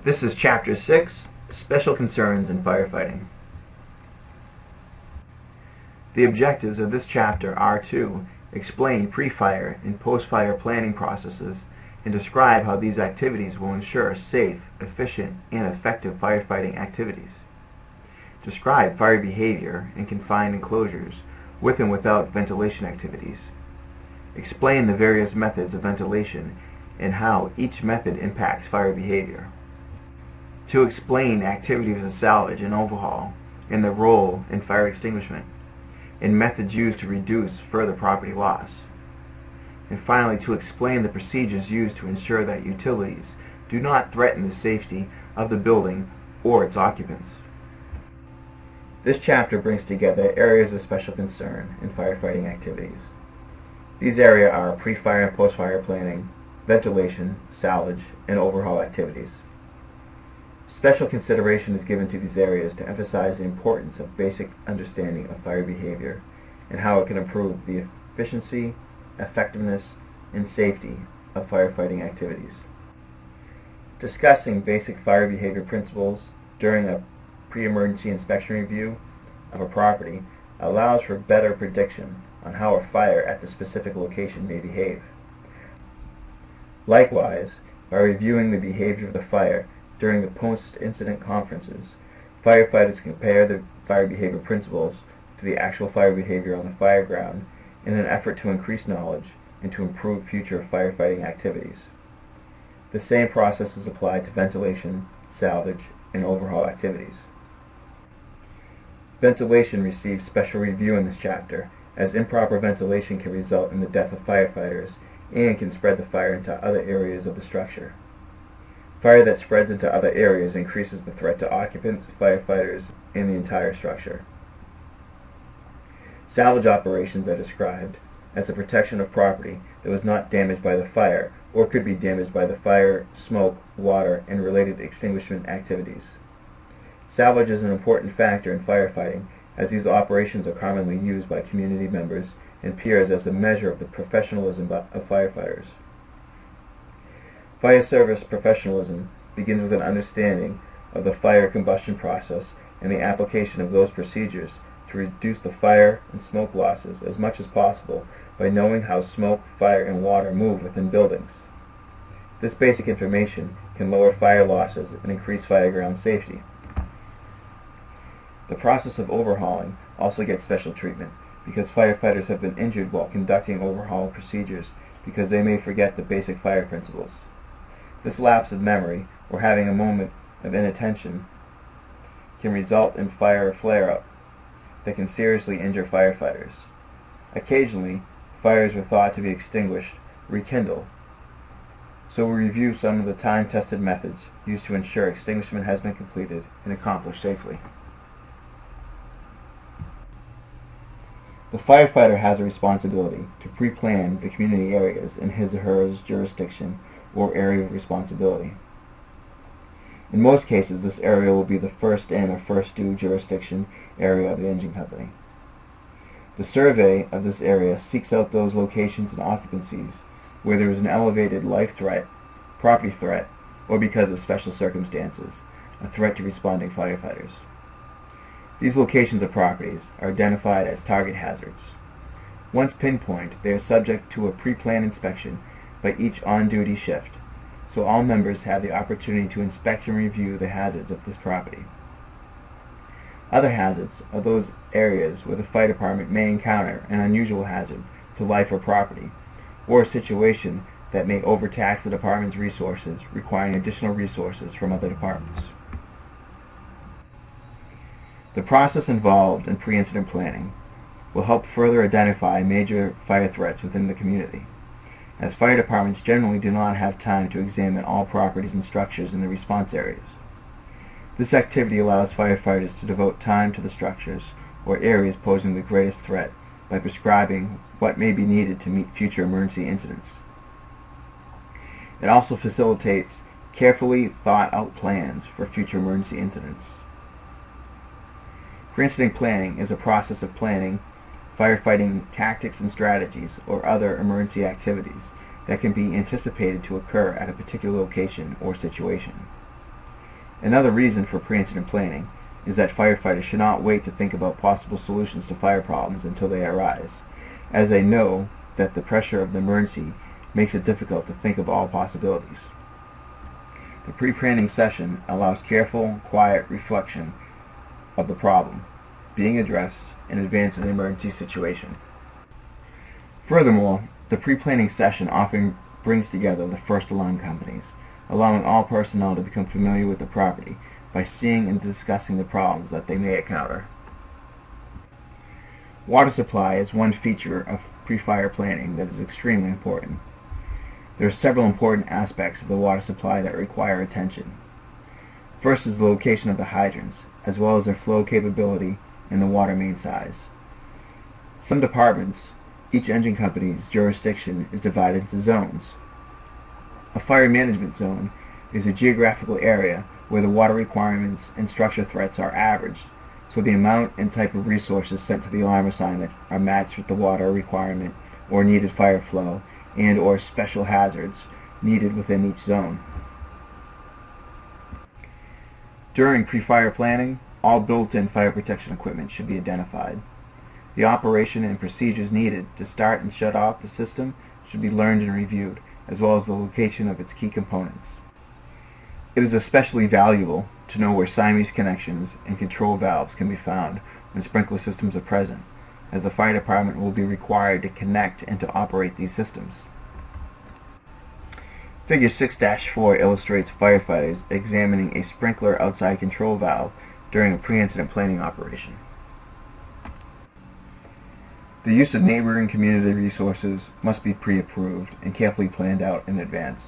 This is Chapter 6, Special Concerns in Firefighting. The objectives of this chapter are to explain pre-fire and post-fire planning processes and describe how these activities will ensure safe, efficient, and effective firefighting activities. Describe fire behavior in confined enclosures with and without ventilation activities. Explain the various methods of ventilation and how each method impacts fire behavior. To explain activities of salvage and overhaul and their role in fire extinguishment, and methods used to reduce further property loss. And finally, to explain the procedures used to ensure that utilities do not threaten the safety of the building or its occupants. This chapter brings together areas of special concern in firefighting activities. These areas are pre-fire and post-fire planning, ventilation, salvage, and overhaul activities. Special consideration is given to these areas to emphasize the importance of basic understanding of fire behavior and how it can improve the efficiency, effectiveness, and safety of firefighting activities. Discussing basic fire behavior principles during a pre-emergency inspection review of a property allows for better prediction on how a fire at the specific location may behave. Likewise, by reviewing the behavior of the fire during the post-incident conferences, firefighters compare the fire behavior principles to the actual fire behavior on the fire ground in an effort to increase knowledge and to improve future firefighting activities. The same process is applied to ventilation, salvage, and overhaul activities. Ventilation receives special review in this chapter, as improper ventilation can result in the death of firefighters and can spread the fire into other areas of the structure. Fire that spreads into other areas increases the threat to occupants, firefighters, and the entire structure. Salvage operations are described as the protection of property that was not damaged by the fire or could be damaged by the fire, smoke, water, and related extinguishment activities. Salvage is an important factor in firefighting, as these operations are commonly used by community members and peers as a measure of the professionalism of firefighters. Fire service professionalism begins with an understanding of the fire combustion process and the application of those procedures to reduce the fire and smoke losses as much as possible by knowing how smoke, fire, and water move within buildings. This basic information can lower fire losses and increase fireground safety. The process of overhauling also gets special treatment because firefighters have been injured while conducting overhaul procedures because they may forget the basic fire principles. This lapse of memory, or having a moment of inattention, can result in fire flare-up that can seriously injure firefighters. Occasionally, fires were thought to be extinguished rekindle, so we review some of the time-tested methods used to ensure extinguishment has been completed and accomplished safely. The firefighter has a responsibility to pre-plan the community areas in his or her jurisdiction or area of responsibility. In most cases, this area will be the first in or first due jurisdiction area of the engine company. The survey of this area seeks out those locations and occupancies where there is an elevated life threat, property threat, or because of special circumstances, a threat to responding firefighters. These locations of properties are identified as target hazards. Once pinpointed, they are subject to a pre-planned inspection by each on-duty shift, so all members have the opportunity to inspect and review the hazards of this property. Other hazards are those areas where the fire department may encounter an unusual hazard to life or property, or a situation that may overtax the department's resources, requiring additional resources from other departments. The process involved in pre-incident planning will help further identify major fire threats within the community, as fire departments generally do not have time to examine all properties and structures in the response areas. This activity allows firefighters to devote time to the structures or areas posing the greatest threat by prescribing what may be needed to meet future emergency incidents. It also facilitates carefully thought-out plans for future emergency incidents. Pre-incident planning is a process of planning firefighting tactics and strategies or other emergency activities that can be anticipated to occur at a particular location or situation. Another reason for pre-incident planning is that firefighters should not wait to think about possible solutions to fire problems until they arise, as they know that the pressure of the emergency makes it difficult to think of all possibilities. The pre-planning session allows careful, quiet reflection of the problem being addressed in advance of the emergency situation. Furthermore, the pre-planning session often brings together the first alarm companies, allowing all personnel to become familiar with the property by seeing and discussing the problems that they may encounter. Water supply is one feature of pre-fire planning that is extremely important. There are several important aspects of the water supply that require attention. First is the location of the hydrants, as well as their flow capability and the water main size. Some departments, each engine company's jurisdiction is divided into zones. A fire management zone is a geographical area where the water requirements and structure threats are averaged, so the amount and type of resources sent to the alarm assignment are matched with the water requirement or needed fire flow and or special hazards needed within each zone. During pre-fire planning, all built-in fire protection equipment should be identified. The operation and procedures needed to start and shut off the system should be learned and reviewed, as well as the location of its key components. It is especially valuable to know where Siamese connections and control valves can be found when sprinkler systems are present, as the fire department will be required to connect and to operate these systems. Figure 6-4 illustrates firefighters examining a sprinkler outside control valve during a pre-incident planning operation. The use of neighboring community resources must be pre-approved and carefully planned out in advance.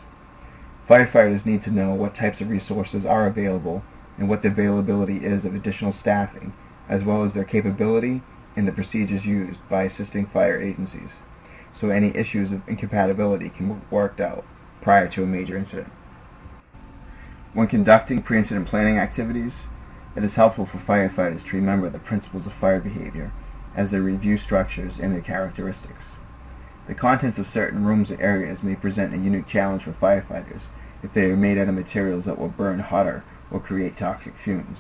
Firefighters need to know what types of resources are available and what the availability is of additional staffing, as well as their capability and the procedures used by assisting fire agencies, so any issues of incompatibility can be worked out prior to a major incident. When conducting pre-incident planning activities, it is helpful for firefighters to remember the principles of fire behavior as they review structures and their characteristics. The contents of certain rooms or areas may present a unique challenge for firefighters if they are made out of materials that will burn hotter or create toxic fumes.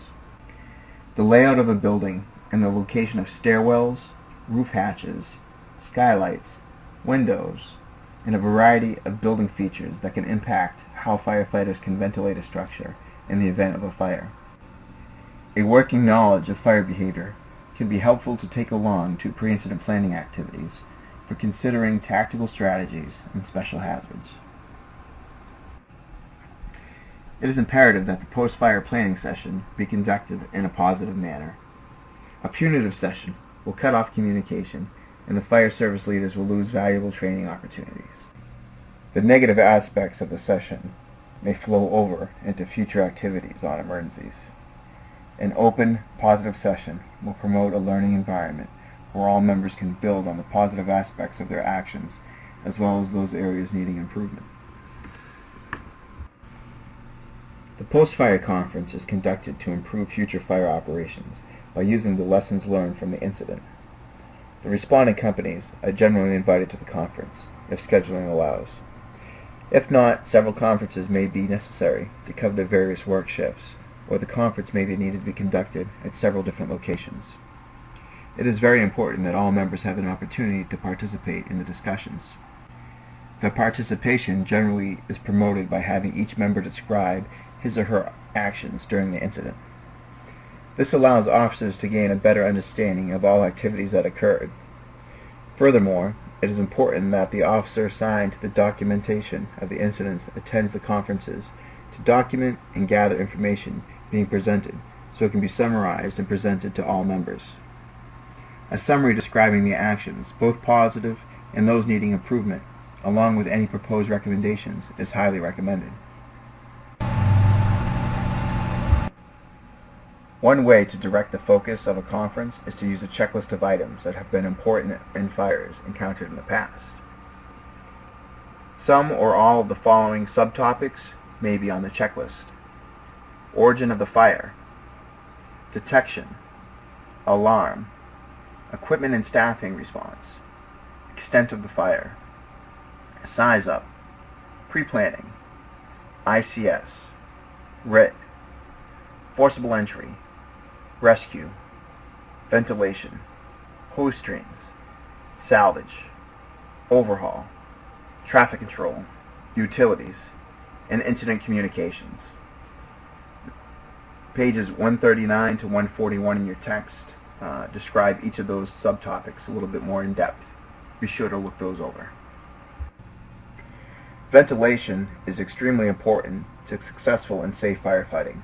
The layout of a building and the location of stairwells, roof hatches, skylights, windows, and a variety of building features that can impact how firefighters can ventilate a structure in the event of a fire. A working knowledge of fire behavior can be helpful to take along to pre-incident planning activities for considering tactical strategies and special hazards. It is imperative that the post-fire planning session be conducted in a positive manner. A punitive session will cut off communication, and the fire service leaders will lose valuable training opportunities. The negative aspects of the session may flow over into future activities on emergencies. An open, positive session will promote a learning environment where all members can build on the positive aspects of their actions, as well as those areas needing improvement. The post-fire conference is conducted to improve future fire operations by using the lessons learned from the incident. The responding companies are generally invited to the conference, if scheduling allows. If not, several conferences may be necessary to cover the various work shifts, or the conference may be needed to be conducted at several different locations. It is very important that all members have an opportunity to participate in the discussions. The participation generally is promoted by having each member describe his or her actions during the incident. This allows officers to gain a better understanding of all activities that occurred. Furthermore, it is important that the officer assigned to the documentation of the incidents attends the conferences to document and gather information being presented so it can be summarized and presented to all members. A summary describing the actions, both positive and those needing improvement, along with any proposed recommendations, is highly recommended. One way to direct the focus of a conference is to use a checklist of items that have been important in fires encountered in the past. Some or all of the following subtopics may be on the checklist: origin of the fire, detection, alarm, equipment and staffing response, extent of the fire, size up, pre-planning, ICS, RIT, forcible entry, rescue, ventilation, hose streams, salvage, overhaul, traffic control, utilities, and incident communications. Pages 139 to 141 in your text describe each of those subtopics a little bit more in depth. Be sure to look those over. Ventilation is extremely important to successful and safe firefighting.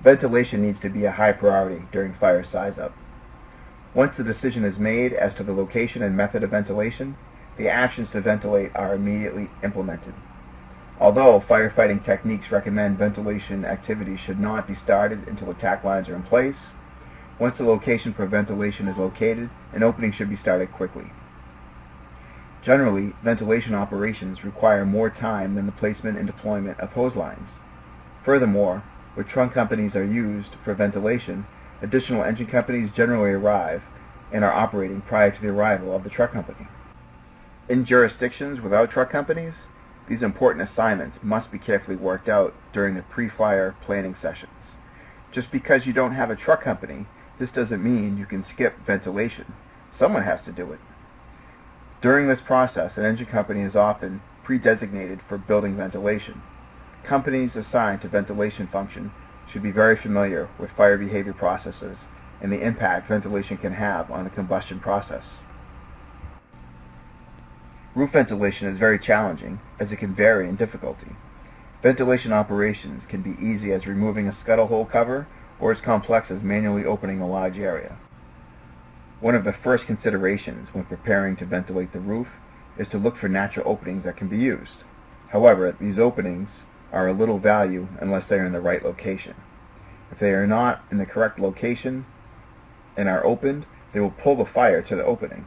Ventilation needs to be a high priority during fire size-up. Once the decision is made as to the location and method of ventilation, the actions to ventilate are immediately implemented. Although firefighting techniques recommend ventilation activities should not be started until attack lines are in place, once the location for ventilation is located, an opening should be started quickly. Generally, ventilation operations require more time than the placement and deployment of hose lines. Furthermore, where trunk companies are used for ventilation, additional engine companies generally arrive and are operating prior to the arrival of the truck company. In jurisdictions without truck companies, these important assignments must be carefully worked out during the pre-fire planning sessions. Just because you don't have a truck company, this doesn't mean you can skip ventilation. Someone has to do it. During this process, an engine company is often pre-designated for building ventilation. Companies assigned to ventilation function should be very familiar with fire behavior processes and the impact ventilation can have on the combustion process. Roof ventilation is very challenging as it can vary in difficulty. Ventilation operations can be easy as removing a scuttle hole cover or as complex as manually opening a large area. One of the first considerations when preparing to ventilate the roof is to look for natural openings that can be used. However, these openings are of little value unless they are in the right location. If they are not in the correct location and are opened, they will pull the fire to the opening.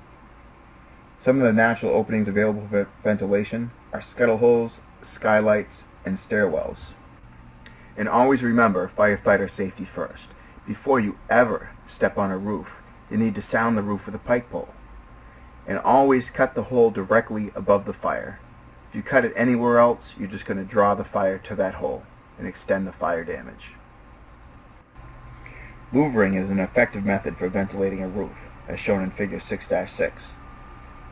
Some of the natural openings available for ventilation are scuttle holes, skylights, and stairwells. And always remember firefighter safety first. Before you ever step on a roof, you need to sound the roof with a pike pole. And always cut the hole directly above the fire. If you cut it anywhere else, you're just going to draw the fire to that hole and extend the fire damage. Louvering is an effective method for ventilating a roof, as shown in Figure 6-6.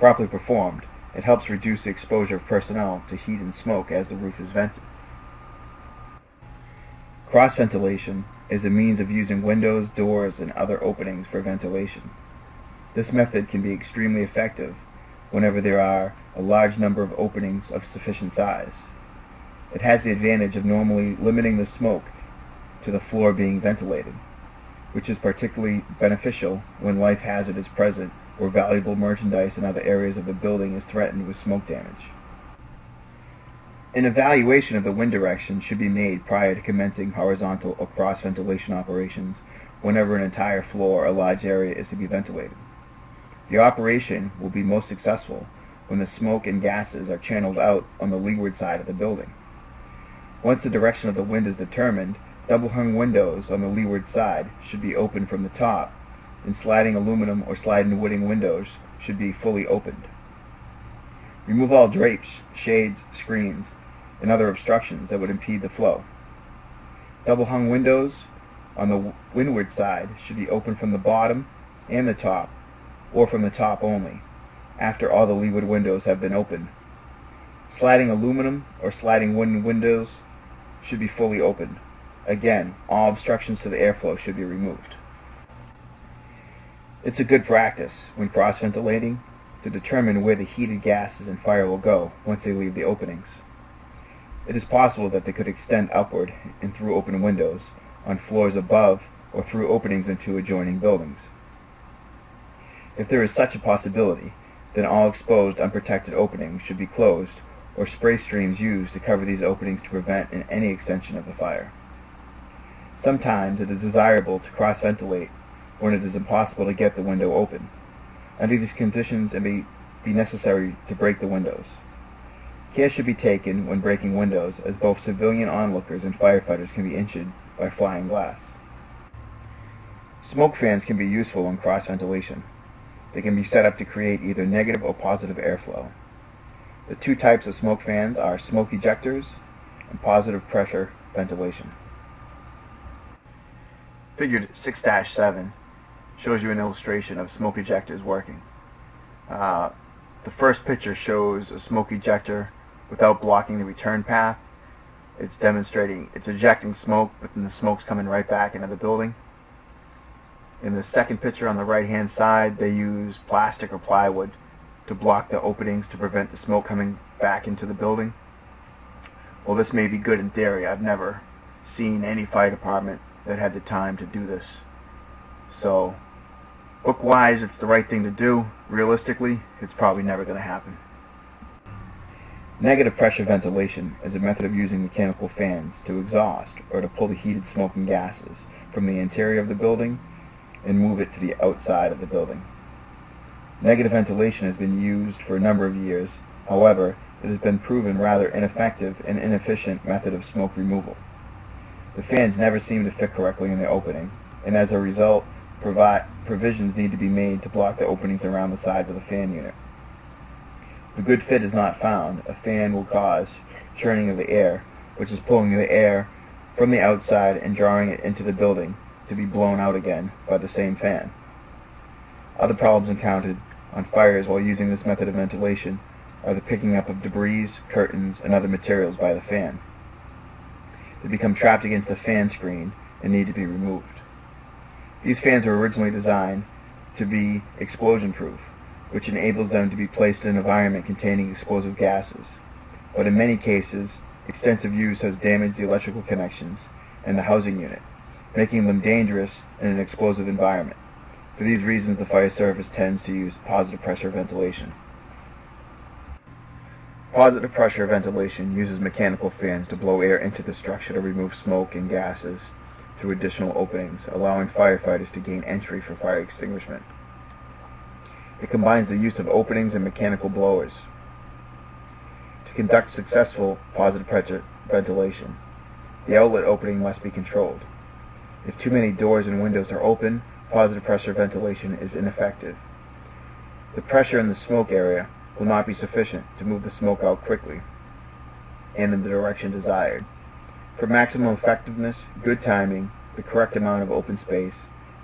Properly performed, it helps reduce the exposure of personnel to heat and smoke as the roof is vented. Cross-ventilation is a means of using windows, doors, and other openings for ventilation. This method can be extremely effective whenever there are a large number of openings of sufficient size. It has the advantage of normally limiting the smoke to the floor being ventilated, which is particularly beneficial when life hazard is present or valuable merchandise in other areas of the building is threatened with smoke damage. An evaluation of the wind direction should be made prior to commencing horizontal or cross-ventilation operations whenever an entire floor or large area is to be ventilated. The operation will be most successful when the smoke and gases are channeled out on the leeward side of the building. Once the direction of the wind is determined, double-hung windows on the leeward side should be opened from the top, and sliding aluminum or sliding wooding windows should be fully opened. Remove all drapes, shades, screens, and other obstructions that would impede the flow. Double-hung windows on the windward side should be opened from the bottom and the top, or from the top only, after all the leeward windows have been opened. Sliding aluminum or sliding wooden windows should be fully opened. Again, all obstructions to the airflow should be removed. It's a good practice when cross-ventilating to determine where the heated gases and fire will go once they leave the openings. It is possible that they could extend upward and through open windows on floors above or through openings into adjoining buildings. If there is such a possibility, then all exposed unprotected openings should be closed or spray streams used to cover these openings to prevent any extension of the fire. Sometimes it is desirable to cross-ventilate when it is impossible to get the window open. Under these conditions, it may be necessary to break the windows. Care should be taken when breaking windows, as both civilian onlookers and firefighters can be injured by flying glass. Smoke fans can be useful in cross-ventilation. They can be set up to create either negative or positive airflow. The two types of smoke fans are smoke ejectors and positive pressure ventilation. Figure 6-7 shows you an illustration of smoke ejectors working. The first picture shows a smoke ejector without blocking the return path. It's demonstrating it's ejecting smoke, but then the smoke's coming right back into the building. In the second picture on the right hand side, they use plastic or plywood to block the openings to prevent the smoke coming back into the building. Well, this may be good in theory. I've never seen any fire department that had the time to do this. So, book-wise, it's the right thing to do. Realistically, it's probably never going to happen. Negative pressure ventilation is a method of using mechanical fans to exhaust or to pull the heated smoke and gases from the interior of the building and move it to the outside of the building. Negative ventilation has been used for a number of years. However, it has been proven rather ineffective and inefficient method of smoke removal. The fans never seem to fit correctly in the opening, and as a result, provisions need to be made to block the openings around the sides of the fan unit. If a good fit is not found, a fan will cause churning of the air, which is pulling the air from the outside and drawing it into the building to be blown out again by the same fan. Other problems encountered on fires while using this method of ventilation are the picking up of debris, curtains, and other materials by the fan. They become trapped against the fan screen and need to be removed. These fans were originally designed to be explosion-proof, which enables them to be placed in an environment containing explosive gases. But in many cases, extensive use has damaged the electrical connections and the housing unit, making them dangerous in an explosive environment. For these reasons, the fire service tends to use positive pressure ventilation. Positive pressure ventilation uses mechanical fans to blow air into the structure to remove smoke and gases through additional openings, allowing firefighters to gain entry for fire extinguishment. It combines the use of openings and mechanical blowers. To conduct successful positive pressure ventilation, the outlet opening must be controlled. If too many doors and windows are open, positive pressure ventilation is ineffective. The pressure in the smoke area will not be sufficient to move the smoke out quickly and in the direction desired. For maximum effectiveness, good timing, the correct amount of open space,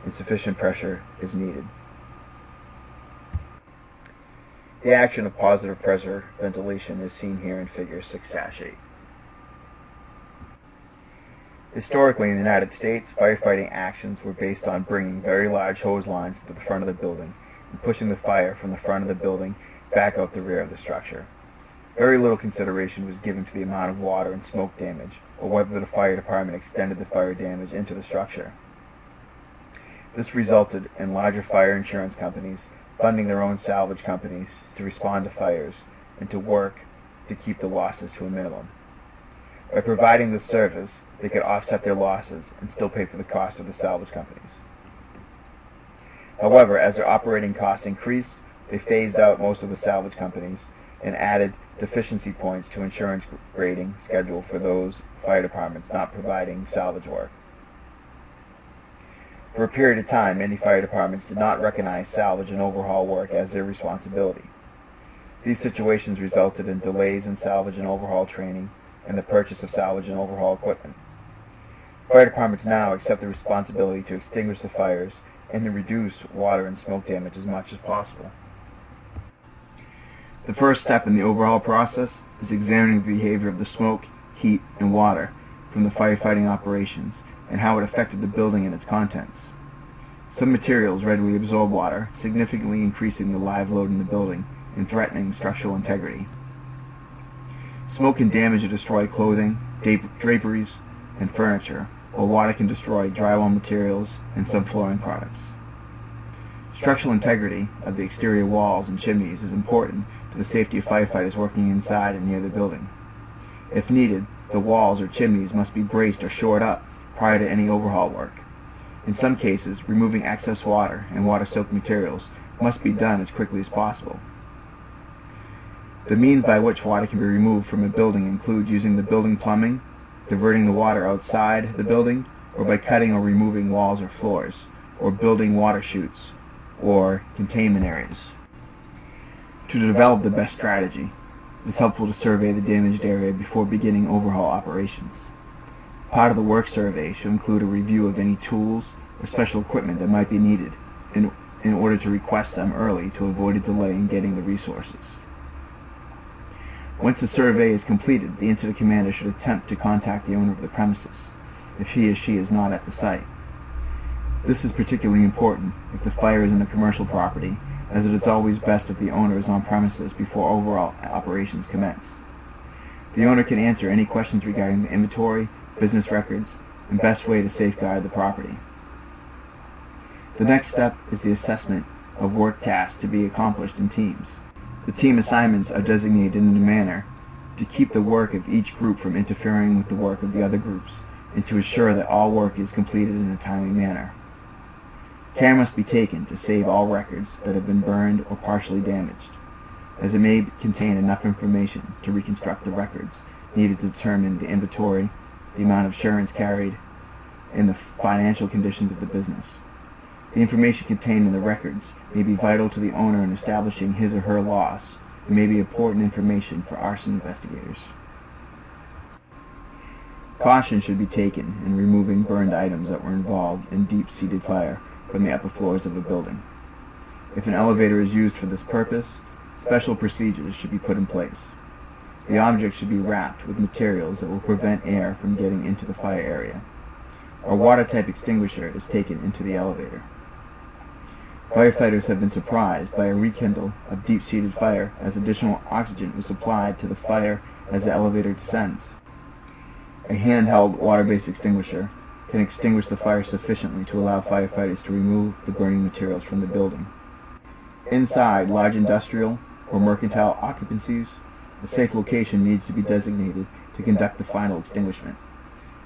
and sufficient pressure is needed. The action of positive pressure ventilation is seen here in figure 6-8. Historically in the United States, firefighting actions were based on bringing very large hose lines to the front of the building and pushing the fire from the front of the building back out the rear of the structure. Very little consideration was given to the amount of water and smoke damage, or whether the fire department extended the fire damage into the structure. This resulted in larger fire insurance companies funding their own salvage companies to respond to fires and to work to keep the losses to a minimum. By providing this service, they could offset their losses and still pay for the cost of the salvage companies. However, as their operating costs increased, they phased out most of the salvage companies and added deficiency points to insurance grading schedule for those fire departments not providing salvage work. For a period of time, many fire departments did not recognize salvage and overhaul work as their responsibility. These situations resulted in delays in salvage and overhaul training and the purchase of salvage and overhaul equipment. Fire departments now accept the responsibility to extinguish the fires and to reduce water and smoke damage as much as possible. The first step in the overhaul process is examining the behavior of the smoke, heat, and water from the firefighting operations and how it affected the building and its contents. Some materials readily absorb water, significantly increasing the live load in the building and threatening structural integrity. Smoke can damage or destroy clothing, draperies, and furniture, while water can destroy drywall materials and some flooring products. Structural integrity of the exterior walls and chimneys is important to the safety of firefighters working inside and near the building. If needed, the walls or chimneys must be braced or shored up prior to any overhaul work. In some cases, removing excess water and water-soaked materials must be done as quickly as possible. The means by which water can be removed from a building include using the building plumbing, diverting the water outside the building, or by cutting or removing walls or floors, or building water chutes or containment areas. To develop the best strategy, it is helpful to survey the damaged area before beginning overhaul operations. Part of the work survey should include a review of any tools, or special equipment that might be needed in order to request them early to avoid a delay in getting the resources. Once the survey is completed, the incident commander should attempt to contact the owner of the premises if he or she is not at the site. This is particularly important if the fire is in a commercial property, as it is always best if the owner is on premises before overall operations commence. The owner can answer any questions regarding the inventory, business records, and best way to safeguard the property. The next step is the assessment of work tasks to be accomplished in teams. The team assignments are designated in a manner to keep the work of each group from interfering with the work of the other groups and to ensure that all work is completed in a timely manner. Care must be taken to save all records that have been burned or partially damaged, as it may contain enough information to reconstruct the records needed to determine the inventory, the amount of insurance carried, and the financial conditions of the business. The information contained in the records may be vital to the owner in establishing his or her loss and may be important information for arson investigators. Caution should be taken in removing burned items that were involved in deep-seated fire from the upper floors of a building. If an elevator is used for this purpose, special procedures should be put in place. The object should be wrapped with materials that will prevent air from getting into the fire area. A water-type extinguisher is taken into the elevator. Firefighters have been surprised by a rekindle of deep-seated fire as additional oxygen was supplied to the fire as the elevator descends. A handheld water-based extinguisher can extinguish the fire sufficiently to allow firefighters to remove the burning materials from the building. Inside large industrial or mercantile occupancies, a safe location needs to be designated to conduct the final extinguishment.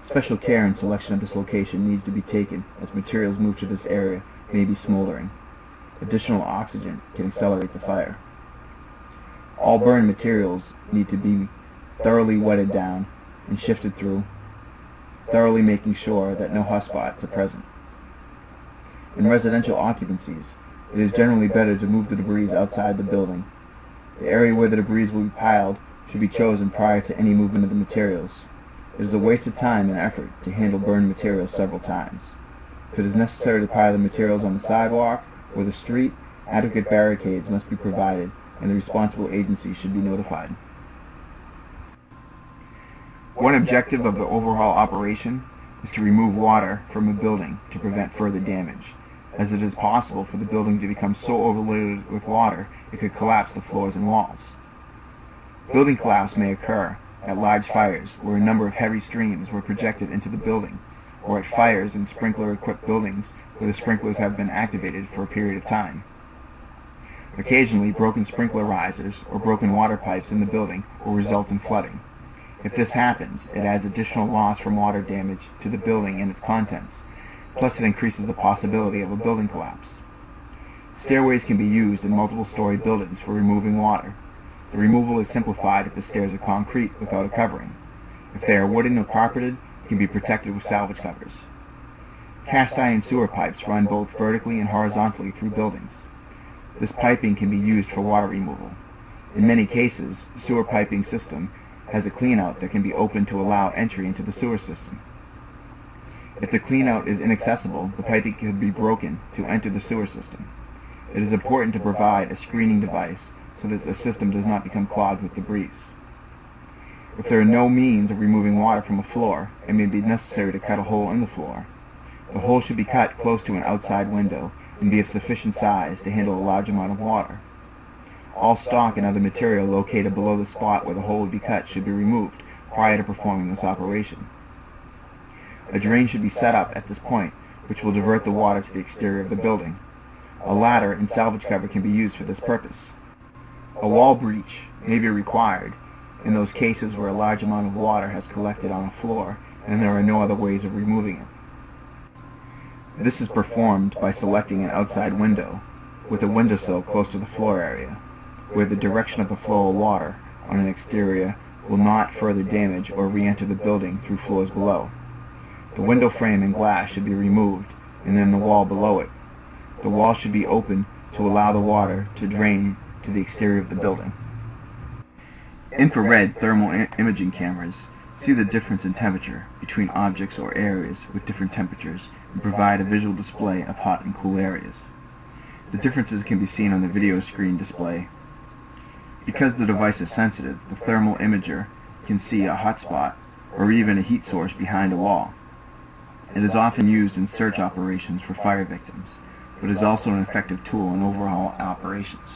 Special care and selection of this location needs to be taken as materials moved to this area may be smoldering. Additional oxygen can accelerate the fire. All burned materials need to be thoroughly wetted down and shifted through, thoroughly making sure that no hot spots are present. In residential occupancies, it is generally better to move the debris outside the building. The area where the debris will be piled should be chosen prior to any movement of the materials. It is a waste of time and effort to handle burned materials several times. If it is necessary to pile the materials on the sidewalk or the street, adequate barricades must be provided and the responsible agency should be notified. One objective of the overhaul operation is to remove water from a building to prevent further damage, as it is possible for the building to become so overloaded with water it could collapse the floors and walls. Building collapse may occur at large fires where a number of heavy streams were projected into the building, or at fires in sprinkler-equipped buildings where the sprinklers have been activated for a period of time. Occasionally, broken sprinkler risers or broken water pipes in the building will result in flooding. If this happens, it adds additional loss from water damage to the building and its contents, plus it increases the possibility of a building collapse. Stairways can be used in multiple-story buildings for removing water. The removal is simplified if the stairs are concrete without a covering. If they are wooden or carpeted, it can be protected with salvage covers. Cast iron sewer pipes run both vertically and horizontally through buildings. This piping can be used for water removal. In many cases, the sewer piping system has a cleanout that can be opened to allow entry into the sewer system. If the cleanout is inaccessible, the piping can be broken to enter the sewer system. It is important to provide a screening device so that the system does not become clogged with debris. If there are no means of removing water from a floor, it may be necessary to cut a hole in the floor. The hole should be cut close to an outside window and be of sufficient size to handle a large amount of water. All stock and other material located below the spot where the hole would be cut should be removed prior to performing this operation. A drain should be set up at this point, which will divert the water to the exterior of the building. A ladder and salvage cover can be used for this purpose. A wall breach may be required in those cases where a large amount of water has collected on a floor and there are no other ways of removing it. This is performed by selecting an outside window with a windowsill close to the floor area, where the direction of the flow of water on an exterior will not further damage or re-enter the building through floors below. The window frame and glass should be removed, and then the wall below it. The wall should be open to allow the water to drain to the exterior of the building. Infrared thermal imaging cameras See the difference in temperature between objects or areas with different temperatures and provide a visual display of hot and cool areas. The differences can be seen on the video screen display. Because the device is sensitive, the thermal imager can see a hot spot or even a heat source behind a wall. It is often used in search operations for fire victims, but is also an effective tool in overhaul operations.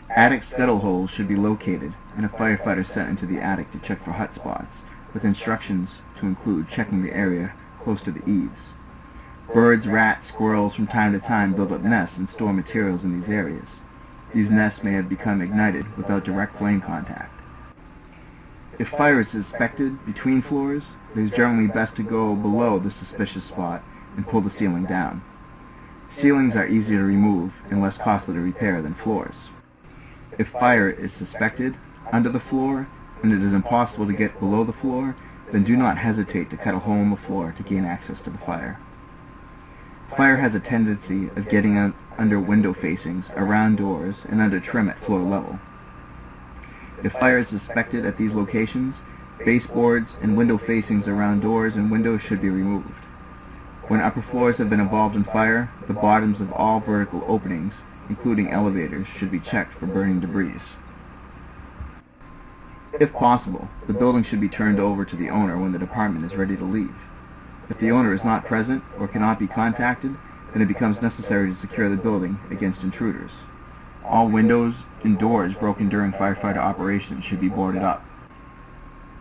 Attic scuttle holes should be located and a firefighter sent into the attic to check for hot spots, with instructions to include checking the area close to the eaves. Birds, rats, squirrels from time to time build up nests and store materials in these areas. These nests may have become ignited without direct flame contact. If fire is suspected between floors, it is generally best to go below the suspicious spot and pull the ceiling down. Ceilings are easier to remove and less costly to repair than floors. If fire is suspected under the floor and it is impossible to get below the floor, then do not hesitate to cut a hole in the floor to gain access to the fire. Fire has a tendency of getting under window facings, around doors, and under trim at floor level. If fire is suspected at these locations, baseboards and window facings around doors and windows should be removed. When upper floors have been involved in fire, the bottoms of all vertical openings, including elevators, should be checked for burning debris. If possible, the building should be turned over to the owner when the department is ready to leave. If the owner is not present or cannot be contacted, then it becomes necessary to secure the building against intruders. All windows and doors broken during firefighter operations should be boarded up.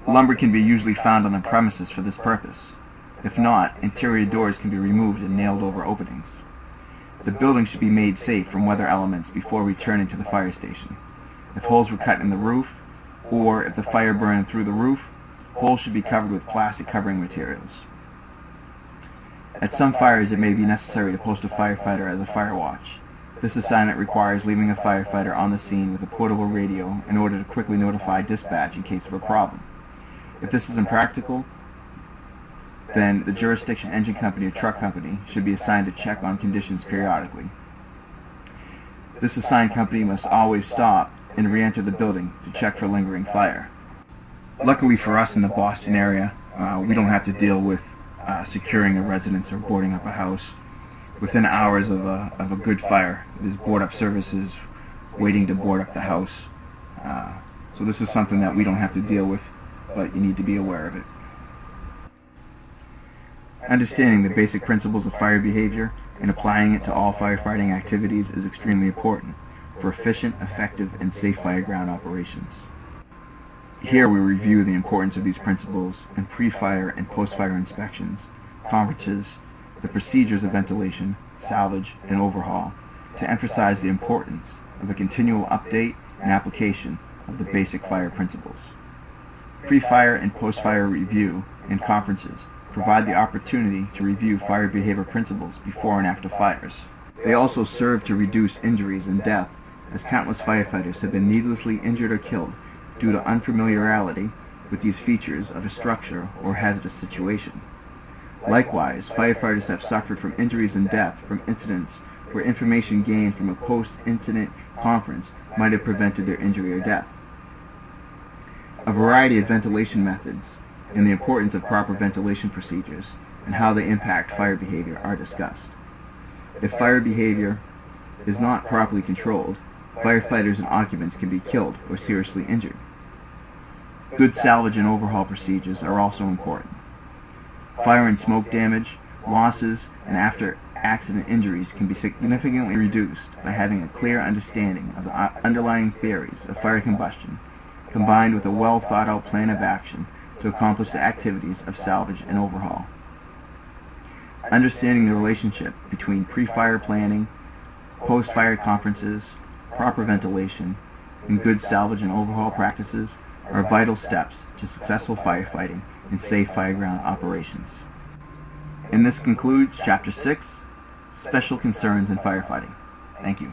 Lumber can be usually found on the premises for this purpose. If not, interior doors can be removed and nailed over openings. The building should be made safe from weather elements before returning to the fire station. If holes were cut in the roof, or if the fire burned through the roof, holes should be covered with plastic covering materials. At some fires, it may be necessary to post a firefighter as a fire watch. This assignment requires leaving a firefighter on the scene with a portable radio in order to quickly notify dispatch in case of a problem. If this is impractical, then the jurisdiction engine company or truck company should be assigned to check on conditions periodically. This assigned company must always stop and re-enter the building to check for lingering fire. Luckily for us in the Boston area, we don't have to deal with securing a residence or boarding up a house. Within hours of a good fire, there's board-up services waiting to board up the house. So this is something that we don't have to deal with, but you need to be aware of it. Understanding the basic principles of fire behavior and applying it to all firefighting activities is extremely important for efficient, effective, and safe fireground operations. Here we review the importance of these principles in pre-fire and post-fire inspections, conferences, the procedures of ventilation, salvage, and overhaul, to emphasize the importance of a continual update and application of the basic fire principles. Pre-fire and post-fire review and conferences provide the opportunity to review fire behavior principles before and after fires. They also serve to reduce injuries and death, as countless firefighters have been needlessly injured or killed due to unfamiliarity with these features of a structure or hazardous situation. Likewise, firefighters have suffered from injuries and death from incidents where information gained from a post-incident conference might have prevented their injury or death. A variety of ventilation methods and the importance of proper ventilation procedures and how they impact fire behavior are discussed. If fire behavior is not properly controlled, firefighters and occupants can be killed or seriously injured. Good salvage and overhaul procedures are also important. Fire and smoke damage, losses, and after-accident injuries can be significantly reduced by having a clear understanding of the underlying theories of fire combustion, combined with a well-thought-out plan of action to accomplish the activities of salvage and overhaul. Understanding the relationship between pre-fire planning, post-fire conferences, proper ventilation, and good salvage and overhaul practices are vital steps to successful firefighting and safe fireground operations. And this concludes Chapter 6, Special Concerns in Firefighting. Thank you.